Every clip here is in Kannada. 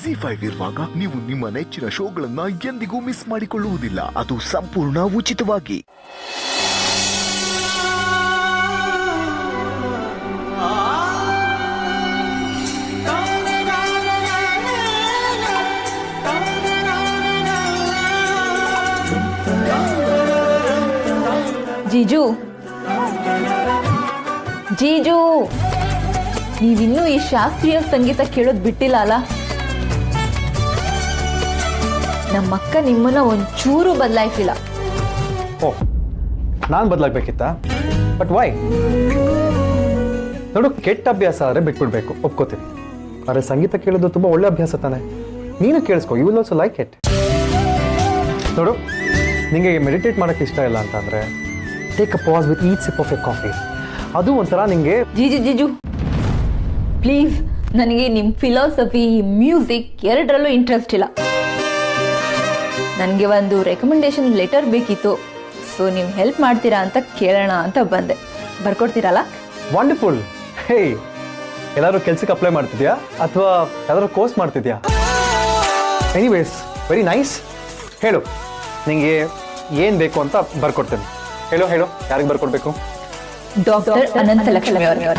ZEE5 ಇರುವಾಗ ನೀವು ನಿಮ್ಮ ನೆಚ್ಚಿನ ಶೋಗಳನ್ನ ಎಂದಿಗೂ ಮಿಸ್ ಮಾಡಿಕೊಳ್ಳುವುದಿಲ್ಲ. ಅದು ಸಂಪೂರ್ಣ ಉಚಿತವಾಗಿ. ಜೀಜು ಜೀಜು ನೀವಿನ್ನೂ ಈ ಶಾಸ್ತ್ರೀಯ ಸಂಗೀತ ಕೇಳೋದು ಬಿಟ್ಟಿಲ್ಲ ಅಲ್ಲ? ನಮ್ಮಕ್ಕ ನಿಮ್ಮನ್ನ ಒಂಚೂರು ಬದಲಾಯಿಸಿಲ್ಲ. ಓ, ನಾನು ಬದಲಾಗಬೇಕಿತ್ತ? But why? ನೋಡು, ಕೆಟ್ಟ ಅಭ್ಯಾಸ ಆದರೆ ಬಿಟ್ಬಿಡ್ಬೇಕು, ಒಪ್ಕೋತೀನಿ. ಆದರೆ ಸಂಗೀತ ಕೇಳೋದು ತುಂಬ ಒಳ್ಳೆ ಅಭ್ಯಾಸ ತಾನೆ. ನೀನು ಕೇಳಿಸ್ಕೊ, you will also like it. ನೋಡು, ನಿಮಗೆ ಮೆಡಿಟೇಟ್ ಮಾಡೋಕ್ಕೆ ಇಷ್ಟ ಇಲ್ಲ ಅಂತಂದರೆ take a pause with each sip of a coffee. ಅದು ಒಂಥರ ನಿಮಗೆ ಜೀಜು ಪ್ಲೀಸ್, ನನಗೆ ನಿಮ್ಮ ಫಿಲಾಸಫಿ, ಮ್ಯೂಸಿಕ್ ಎರಡರಲ್ಲೂ ಇಂಟ್ರೆಸ್ಟ್ ಇಲ್ಲ. ನನಗೆ ಒಂದು ರೆಕಮೆಂಡೇಶನ್ ಲೆಟರ್ ಬೇಕಿತ್ತು. ಸೊ ನೀವು ಹೆಲ್ಪ್ ಮಾಡ್ತೀರಾ ಅಂತ ಕೇಳೋಣ ಅಂತ ಬಂದೆ. ಬರ್ಕೊಡ್ತೀರಲ್ಲ? ವಂಡರ್ಫುಲ್. ಹೇ, ಎಲ್ಲರೂ ಕೆಲ್ಸಕ್ಕೆ ಅಪ್ಲೈ ಮಾಡ್ತಿದ್ಯಾ ಅಥವಾ ಯಾವ್ದಾದ್ರು ಕೋರ್ಸ್ ಮಾಡ್ತಿದ್ಯಾ? Anyways, very nice. ಹೇಳು, ನಿಮಗೆ ಏನು ಬೇಕು ಅಂತ ಬರ್ಕೊಡ್ತೇನೆ. ಹೇಳು, ಯಾರಿಗೆ ಬರ್ಕೊಡ್ಬೇಕು? ಡಾಕ್ಟರ್ ಅನಂತ ಲಕ್ಷ್ಮಿ ಅವರ.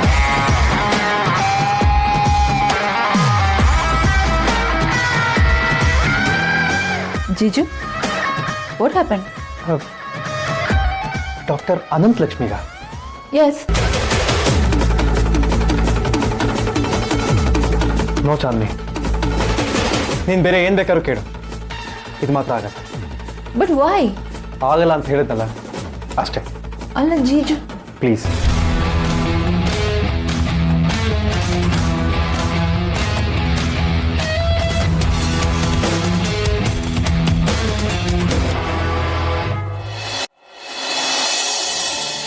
ಜೀಜು, ವಾಟ್ ಹ್ಯಾಪನ್? ಡಾಕ್ಟರ್ ಅನಂತ ಲಕ್ಷ್ಮಿಗ? ಎಸ್. ನೋ ಚಾಂದ್ನಿ, ನೀನು ಬೇರೆ ಏನು ಬೇಕಾದ್ರೂ ಕೇಳು, ಇದು ಮಾತ್ರ ಆಗಲ್ಲ. But why? ಆಗಲ್ಲ ಅಂತ ಹೇಳಿದ್ನಲ್ಲ, ಅಷ್ಟೇ. ಅಲ್ಲ ಜೀಜು, ಪ್ಲೀಸ್.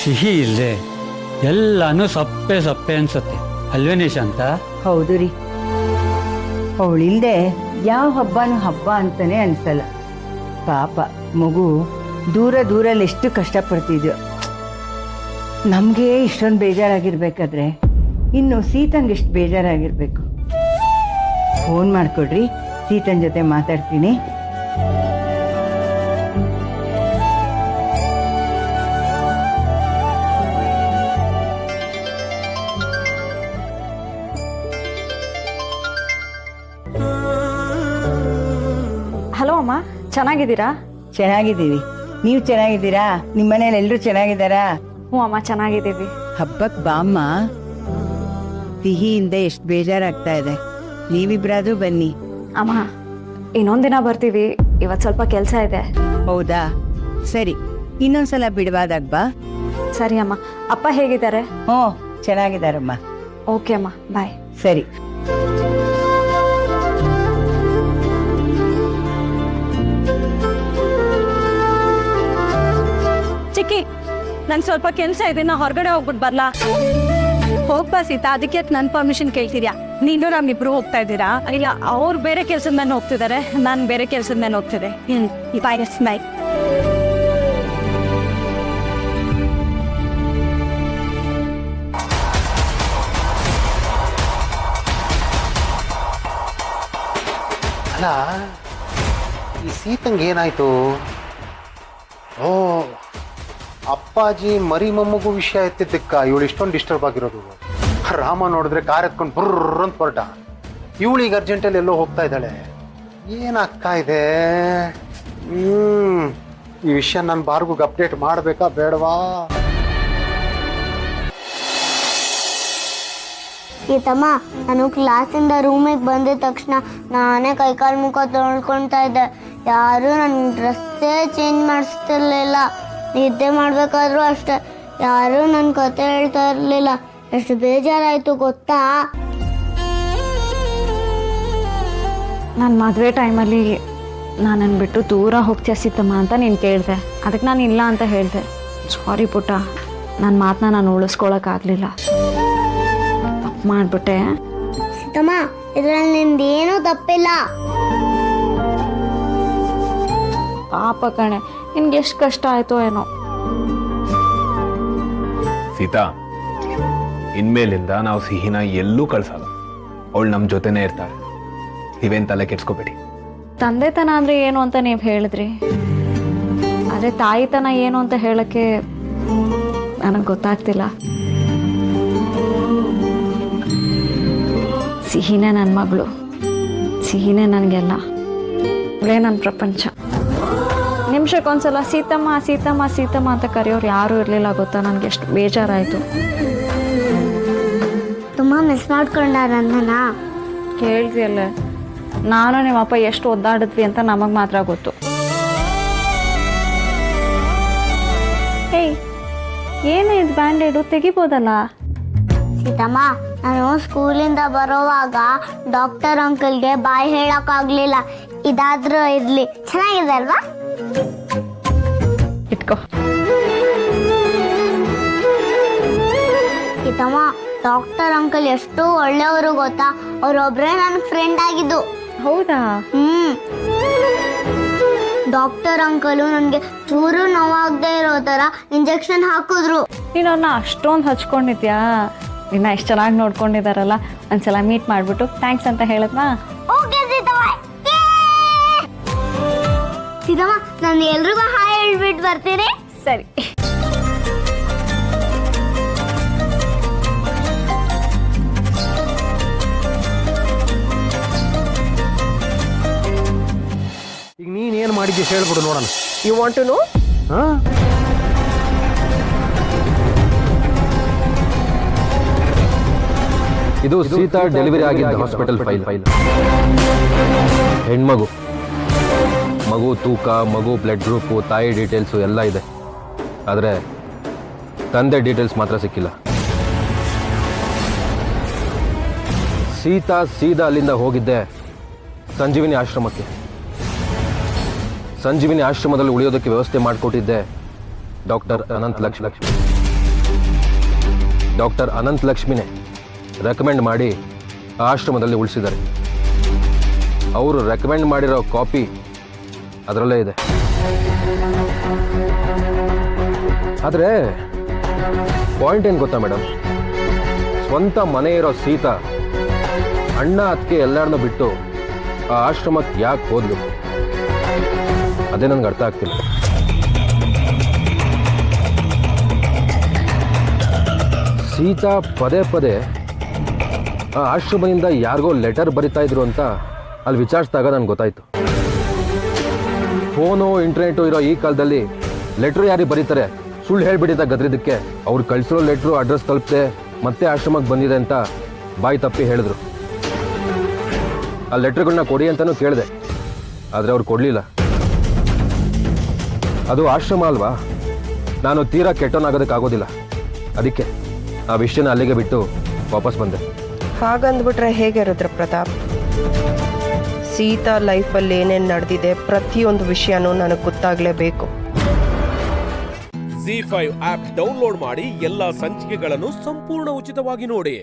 ಸಿಹಿ ಇಲ್ಲದೆ ಎಲ್ಲಾನು ಸಪ್ಪೆ ಸಪ್ಪೆ ಅನ್ಸುತ್ತೆ ಅಲ್ವೇನೇ ಶಾಂತ? ಹೌದು ರೀ, ಅವಳಿಲ್ದೆ ಯಾವ ಹಬ್ಬನೂ ಹಬ್ಬ ಅಂತಾನೆ ಅನ್ಸಲ್ಲ. ಪಾಪ ಮಗು ದೂರಲ್ಲಿ ಎಷ್ಟು ಕಷ್ಟಪಡ್ತಿದ್ಯೋ. ನಮಗೆ ಇಷ್ಟೊಂದು ಬೇಜಾರಾಗಿರ್ಬೇಕಾದ್ರೆ ಇನ್ನು ಸೀತಂಗೆ ಎಷ್ಟು ಬೇಜಾರಾಗಿರ್ಬೇಕು. ಫೋನ್ ಮಾಡಿಕೊಡ್ರಿ, ಸೀತನ್ ಜೊತೆ ಮಾತಾಡ್ತೀನಿ. ಹಲೋ ಅಮ್ಮ, ಚೆನ್ನಾಗಿದ್ದೀರಾ? ಚೆನ್ನಾಗಿದ್ದೀವಿ, ನೀವು ಚೆನ್ನಾಗಿದ್ದೀರಾ? ನಿಮ್ಮ ಮನೇಲಿ ಎಲ್ಲರೂ ಚೆನ್ನಾಗಿದ್ದಾರಾ? ಹ್ಞೂ ಅಮ್ಮ, ಚೆನ್ನಾಗಿದ್ದೀವಿ. ಹಬ್ಬಕ್ಕೆ ಬಾಮ್ಮ. ಸಿಹಿಯಿಂದ ಎಷ್ಟು ಬೇಜಾರಾಗ್ತಾ ಇದೆ. ನೀವಿಬ್ರಾದ್ರೂ ಬನ್ನಿ. ಅಮ್ಮ, ಇನ್ನೊಂದಿನ ಬರ್ತೀವಿ, ಇವತ್ತು ಸ್ವಲ್ಪ ಕೆಲಸ ಇದೆ. ಹೌದಾ, ಸರಿ, ಇನ್ನೊಂದ್ಸಲ ಬಿಡುವಾದಾಗ ಬಾ. ಸರಿ ಅಮ್ಮ. ಅಪ್ಪ ಹೇಗಿದ್ದಾರೆ? ಹ್ಞೂ, ಚೆನ್ನಾಗಿದ್ದಾರಮ್ಮ. ಓಕೆ ಅಮ್ಮ, ಬಾಯ್. ಸರಿ. ಚಿಕ್ಕಿ, ನಂಗೆ ಸ್ವಲ್ಪ ಕೆಲಸ ಇದೆ, ನಾ ಹೊರಗಡೆ ಹೋಗ್ಬಿಟ್ಟು ಬರ್ಲಾ? ಹೋಗ್ಬಾ ಸೀತಾ, ಅದಕ್ಕೆ ನನ್ನ ಪರ್ಮಿಷನ್ ಕೇಳ್ತಿದ್ಯಾ? ನೀನು ನಮ್ಮಿಬ್ರು ಹೋಗ್ತಾ ಇದ್ದೀರಾ? ಇಲ್ಲ, ಅವ್ರು ಬೇರೆ ಕೆಲ್ಸದ ಮೇಲೆ ಹೋಗ್ತಿದ್ದಾರೆ, ನಾನು ಬೇರೆ ಕೆಲ್ಸದ ಮೇಲೆ ಹೋಗ್ತಿದ್ದೆ. ಬಾಯ್. ಬಾಯ್. ಅಲ್ಲ, ಈ ಸೀತಂಗೆ ಏನಾಯ್ತು? ಓ, ಅಪ್ಪಾಜಿ ಮರಿ ಮೊಮ್ಮಗು ವಿಷಯ ಎತ್ತಿದ್ದಕ್ಕ ಇವಳು ಇಷ್ಟೊಂದು ಡಿಸ್ಟರ್ಬ್ ಆಗಿರೋದು. ರಾಮ ನೋಡಿದ್ರೆ ಕಾರ್ ಎತ್ಕೊಂಡು ಬರ್ರ ಅಂತ ಹೊರಟ. ಇವಳಿಗೆ ಅರ್ಜೆಂಟಲ್ಲಿ ಎಲ್ಲೋ ಹೋಗ್ತಾ ಇದ್ದಾಳೆ. ಏನಾಗ್ತಾ ಇದೆ? ಈ ವಿಷಯ ನಾನು ಬಾರ್ಗುಗೆ ಅಪ್ಡೇಟ್ ಮಾಡಬೇಕಾ ಬೇಡವಾ? ಸೀತಮ್ಮ, ನಾನು ಕ್ಲಾಸಿಂದ ರೂಮಿಗೆ ಬಂದಿದ ತಕ್ಷಣ ನಾನೇ ಕೈಕಾಲು ಮುಖ ತೊಳ್ಕೊಳ್ತಾ ಇದ್ದೆ. ಯಾರೂ ನನ್ನ ಡ್ರೆಸ್ಸೇ ಚೇಂಜ್ ಮಾಡಿಸ್ತಿರ್ಲಿಲ್ಲ. ನಿದ್ದೆ ಮಾಡಬೇಕಾದ್ರೂ ಅಷ್ಟೆ, ಯಾರೂ ನನ್ನ ಕತೆ ಹೇಳ್ತಾ ಇರಲಿಲ್ಲ. ಎಷ್ಟು ಬೇಜಾರಾಯಿತು ಗೊತ್ತಾ? ನನ್ನ ಮದುವೆ ಟೈಮಲ್ಲಿ ನಾನು ಬಿಟ್ಟು ದೂರ ಹೋಗ್ತೀಯ ಸೀತಮ್ಮ ಅಂತ ನೀನು ಕೇಳಿದೆ. ಅದಕ್ಕೆ ನಾನು ಇಲ್ಲ ಅಂತ ಹೇಳಿದೆ. ಸಾರಿ ಪುಟ್ಟ, ನನ್ನ ಮಾತನ್ನ ನಾನು ಉಳಿಸ್ಕೊಳಕ್ಕಾಗಲಿಲ್ಲ. ತಪ್ಪು ಮಾಡಿಬಿಟ್ಟೆ. ಸೀತಮ್ಮ, ಇದರಲ್ಲಿ ನಿಂದೇನೂ ತಪ್ಪಿಲ್ಲ. ಪಾಪ ಕಣೆ, ನಿನ್ಗೆ ಎಷ್ಟು ಕಷ್ಟ ಆಯ್ತೋ ಏನೋ. ಸೀತಾ, ಇನ್ಮೇಲಿಂದ ನಾವು ಸಿಹಿನ ಎಲ್ಲೂ ಕಳ್ಸಲ್ಲ. ಅವಳು ನಮ್ಮ ಜೊತೆನೇ ಇರ್ತಾಳೆ. ನೀವೇನು ತಲೆ ಕೆಡ್ಸ್ಕೋಬೇಡಿ. ತಂದೆತನ ಅಂದರೆ ಏನು ಅಂತ ನೀವು ಹೇಳಿದ್ರಿ, ಆದರೆ ತಾಯಿತನ ಏನು ಅಂತ ಹೇಳೋಕ್ಕೆ ನನಗೆ ಗೊತ್ತಾಗ್ತಿಲ್ಲ. ಸಿಹಿನೇ ನನ್ನ ಮಗಳು, ಸಿಹಿನೇ ನನಗೆಲ್ಲ, ಅವಳೇ ನನ್ನ ಪ್ರಪಂಚ. ನಿಮಿಷಕ್ಕೊಂದ್ಸಲ ಸೀತಮ್ಮ ಸೀತಮ್ಮ ಸೀತಮ್ಮ ಅಂತ ಕರೆಯೋರು ಯಾರೂ ಇರಲಿಲ್ಲ ಗೊತ್ತಾ. ನನಗೆ ಎಷ್ಟು ಬೇಜಾರಾಯಿತು. ತುಂಬ ಮಿಸ್ ಮಾಡ್ಕೊಂಡ ನನ್ನ. ಕೇಳ್ತಿಯಲ್ಲ, ನಾನು ನಿಮ್ಮಪ್ಪ ಎಷ್ಟು ಒದ್ದಾಡಿದ್ವಿ ಅಂತ ನಮಗೆ ಮಾತ್ರ ಗೊತ್ತು. ಏಯ್, ಏನು ಇದು ಬ್ಯಾಂಡೇಡು, ತೆಗಿಬೋದಲ್ಲ? ಸೀತಮ್ಮ, ನಾನು ಸ್ಕೂಲಿಂದ ಬರೋವಾಗ ಡಾಕ್ಟರ್ ಅಂಕಲ್ಗೆ ಬಾಯ್ ಹೇಳೋಕ್ಕಾಗಲಿಲ್ಲ. ಇದಾದ್ರೂ ಇರಲಿ, ಚೆನ್ನಾಗಿದೆ ಅಲ್ವಾ? ಇಟ್ಕೋ. ಸೀತಮ್ಮ, ಡಾಕ್ಟರ್ ಅಂಕಲ್ ಎಷ್ಟು ಒಳ್ಳೆಯವರು ಗೊತ್ತಾ. ಅವರೊಬ್ಬರೇ ನನ್ನ ಫ್ರೆಂಡ್ ಆಗಿದ್ದು. ಹೌದಾ? ಡಾಕ್ಟರ್ ಅಂಕಲು ನನಗೆ ಚೂರು ನೋವಾಗದೆ ಇರೋ ಥರ ಇಂಜೆಕ್ಷನ್ ಹಾಕಿದ್ರು. ನೀನು ಅವ್ರನ್ನ ಅಷ್ಟೊಂದು ಹಚ್ಕೊಂಡಿದ್ಯಾ? ನಿನ್ನ ಎಷ್ಟು ಚೆನ್ನಾಗಿ ನೋಡ್ಕೊಂಡಿದ್ದಾರಲ್ಲ, ಒಂದ್ಸಲ ಮೀಟ್ ಮಾಡಿಬಿಟ್ಟು ಥ್ಯಾಂಕ್ಸ್ ಅಂತ ಹೇಳಿದ್ನಾ? ಓಕೆ ಸೀತಮ್ಮ. ಸೀತಮ್ಮ, ನಾನು ಎಲ್ರಿಗೂ ಹಾಯ್ ಹೇಳ್ಬಿಟ್ಟು ಬರ್ತೀನಿ. ಸರಿ. ಈಗ ನೀನೇನು ಮಾಡಿದ್ದೆ ಹೇಳ್ಬಿಡು ನೋಡೋಣ. You want to know? ಹಾಂ, ಇದು ಸೀತಾ ಡೆಲಿವರಿ ಆಗಿದ್ದ ಹಾಸ್ಪಿಟಲ್ ಫೈಲ್. ಹೆಣ್ಮಗು, ಮಗು ತೂಕ, ಮಗು ಬ್ಲಡ್ ಗ್ರೂಪು, ತಾಯಿ ಡೀಟೇಲ್ಸು ಎಲ್ಲ ಇದೆ. ಆದರೆ ತಂದೆ ಡೀಟೇಲ್ಸ್ ಮಾತ್ರ ಸಿಕ್ಕಿಲ್ಲ. ಸೀತಾ ಸೀದಾ ಅಲ್ಲಿಂದ ಹೋಗಿದ್ದೆ ಸಂಜೀವಿನಿ ಆಶ್ರಮಕ್ಕೆ. ಸಂಜೀವಿನಿ ಆಶ್ರಮದಲ್ಲಿ ಉಳಿಯೋದಕ್ಕೆ ವ್ಯವಸ್ಥೆ ಮಾಡಿಕೊಟ್ಟಿದ್ದೆ ಡಾಕ್ಟರ್ ಅನಂತ್ ಲಕ್ಷ್ಮಿ. ಡಾಕ್ಟರ್ ಅನಂತ್ ಲಕ್ಷ್ಮಿನೇ ರೆಕಮೆಂಡ್ ಮಾಡಿ ಆ ಆಶ್ರಮದಲ್ಲಿ ಉಳಿಸಿದ್ದಾರೆ. ಅವರು ರೆಕಮೆಂಡ್ ಮಾಡಿರೋ ಕಾಪಿ ಅದರಲ್ಲೇ ಇದೆ. ಆದರೆ ಪಾಯಿಂಟ್ ಏನು ಗೊತ್ತಾ ಮೇಡಮ್, ಸ್ವಂತ ಮನೆ ಇರೋ ಸೀತಾ ಅಣ್ಣ ಅದಕ್ಕೆ ಎಲ್ಲರನ್ನೂ ಬಿಟ್ಟು ಆ ಆಶ್ರಮಕ್ಕೆ ಯಾಕೆ ಹೋದ್ಲು, ಅದೇ ನನಗೆ ಅರ್ಥ ಆಗ್ತಿಲ್ಲ. ಸೀತಾ ಪದೇ ಪದೇ ಆ ಆಶ್ರಮದಿಂದ ಯಾರಿಗೋ ಲೆಟರ್ ಬರಿತಾ ಇದ್ರು ಅಂತ ಅಲ್ಲಿ ವಿಚಾರಿಸಿದಾಗ ನನಗೆ ಗೊತ್ತಾಯ್ತು. ಫೋನು ಇಂಟರ್ನೆಟು ಇರೋ ಈ ಕಾಲದಲ್ಲಿ ಲೆಟ್ರ್ ಯಾರಿಗೆ ಬರೀತಾರೆ, ಸುಳ್ಳು ಹೇಳ್ಬಿಟ್ಟಿದ್ದ ಗದ್ರಿದ್ದಕ್ಕೆ ಅವ್ರು ಕಳಿಸಿರೋ ಲೆಟ್ರು ಅಡ್ರೆಸ್ ತಲುಪದೆ ಮತ್ತೆ ಆಶ್ರಮಕ್ಕೆ ಬಂದಿದೆ ಅಂತ ಬಾಯಿ ತಪ್ಪಿ ಹೇಳಿದ್ರು. ಆ ಲೆಟ್ರ್ಗಳನ್ನ ಕೊಡಿ ಅಂತಲೂ ಕೇಳಿದೆ, ಆದರೆ ಅವ್ರು ಕೊಡಲಿಲ್ಲ. ಅದು ಆಶ್ರಮ ಅಲ್ವಾ, ನಾನು ತೀರಾ ಕೆಟ್ಟವನಾಗೋದಕ್ಕಾಗೋದಿಲ್ಲ. ಅದಕ್ಕೆ ಆ ವಿಷಯನ ಅಲ್ಲಿಗೆ ಬಿಟ್ಟು ವಾಪಸ್ ಬಂದೆ. ಹಾಗಂದ್ಬಿಟ್ರೆ ಹೇಗೆ ರುದ್ರ ಪ್ರತಾಪ್? ಸೀತಾ ಲೈಫಲ್ಲಿ ಏನೇನು ನಡೆದಿದೆ ಪ್ರತಿಯೊಂದು ವಿಷಯನೂ ನನಗೆ ಗೊತ್ತಾಗಲೇಬೇಕು. ZEE5 ಆಪ್ ಡೌನ್ಲೋಡ್ ಮಾಡಿ ಎಲ್ಲಾ ಸಂಚಿಕೆಗಳನ್ನು ಸಂಪೂರ್ಣ ಉಚಿತವಾಗಿ ನೋಡಿ.